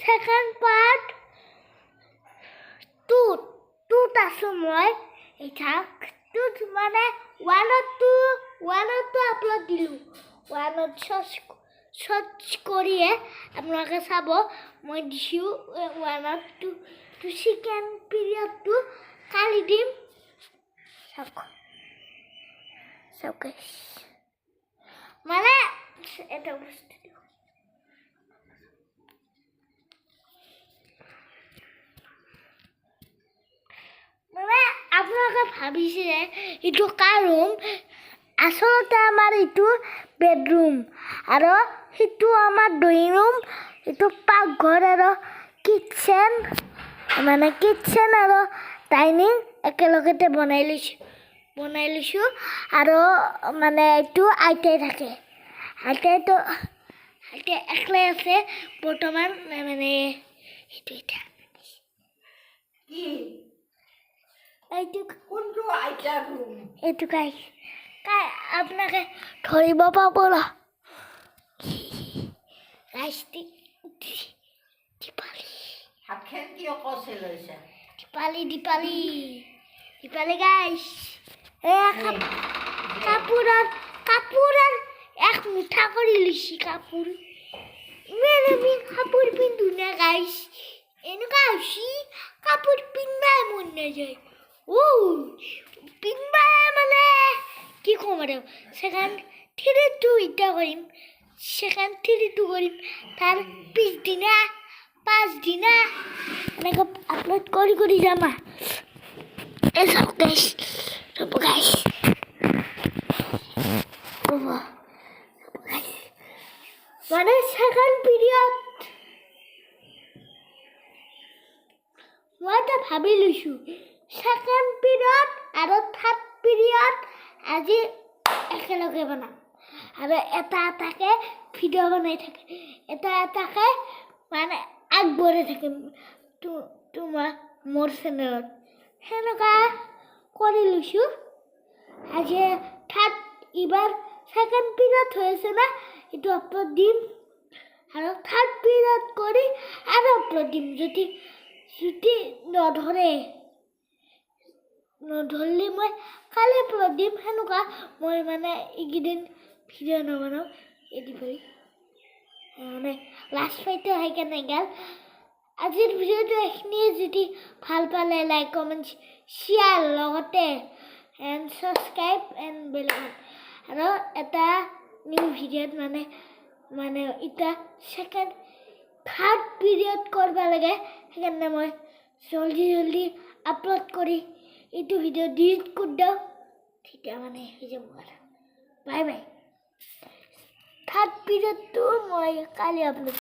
second part টুত আছো মই এটা টুত মানে ওয়ানত আপলোড দিলোঁ ওয়ানত সার্চ করিয়ে আপনাকে চাব মই দিছোঁ ওয়ানত টু সেকেন্ড পিরিয়ডটো কালি দিম চাওক মানে এটা বস্তু মানে আপোনালোকে ভাবিছে এইটো কাৰ ৰুম আচলতে আমাৰ এইটো বেডৰুম আৰু সেইটো আমাৰ ড্ৰয়িং ৰুম এইটো পাকঘৰ আৰু কিটচেন মানে কিটচেন আৰু ডাইনিং একেলগতে বনাই লৈছোঁ আৰু মানে এইটো আইতাই থাকে আইতাই একলাই আছে বৰ্তমান মানে সেইটো এটা এইটো কাই আপোনাকে ধৰিব পাব ন দীপালি গাইছ কাপোৰৰ এক মুঠা কৰি লৈছি কাপোৰ ইমান আমি কাপোৰ পিন্ধো না গাইছ এনেকুৱা হৈছি কাপোৰ পিন্ধাই মন নাযায় পিন্ধবা মানে কি ক'ম আৰু সেকেন্ড 3-2 ইটা কৰিম সেকেন্ড 3-2 কৰিম তাৰ পিছদিনা 5 দিনা এনেকৈ আপলোড কৰি যাম এই চাওক গাইছ ৰ'ব গাইছ মানে সেকেন্ড পিৰিয়ড মই এটা ভাবি লৈছোঁ সেকেন্ড পিৰিয়ড আৰু থাৰ্ড পিৰিয়ড আজি একেলগে বনাম আৰু এটা এটাকে ভিডিঅ' বনাই থাকে এটা এটাকে মানে আগবঢ়াই থাকিম তোমাৰ মোৰ চেনেলত সেনেকুৱা কৰি লৈছোঁ আজি এইবাৰ সেকেন্ড পিৰিয়ড হৈ আছে না এইটো আপলোড দিম আৰু থাৰ্ড পিৰিয়ড কৰি আৰু আপলোড দিম যদি নধৰিলে মই কালি আপলোড দিম সেনেকুৱা মই মানে এইকেইদিন ভিডিঅ' নবনাওঁ এদিবৰি মানে লাষ্ট ফাইটো হৈ কেনে গ'ল আজিৰ ভিডিঅ'টো এইখিনিয়ে যদি ভাল পালে লাইক কমেণ্ট শ্বেয়াৰ লগতে এণ্ড ছাবস্ক্ৰাইব এণ্ড বেল আৰু এটা নিউ ভিডিঅ'ত মানে এতিয়া সেকেন্ড থাৰ্ড পিৰিয়ড কৰিব লাগে সেইকাৰণে মই জলদি আপলোড কৰি এইটো ভিডিঅ' ডিলিট কৰি দিওঁ তেতিয়া মানে হৈ যাব আৰু বাই থাৰ্ড পিৰিয়ডটো মই কালি আপলোড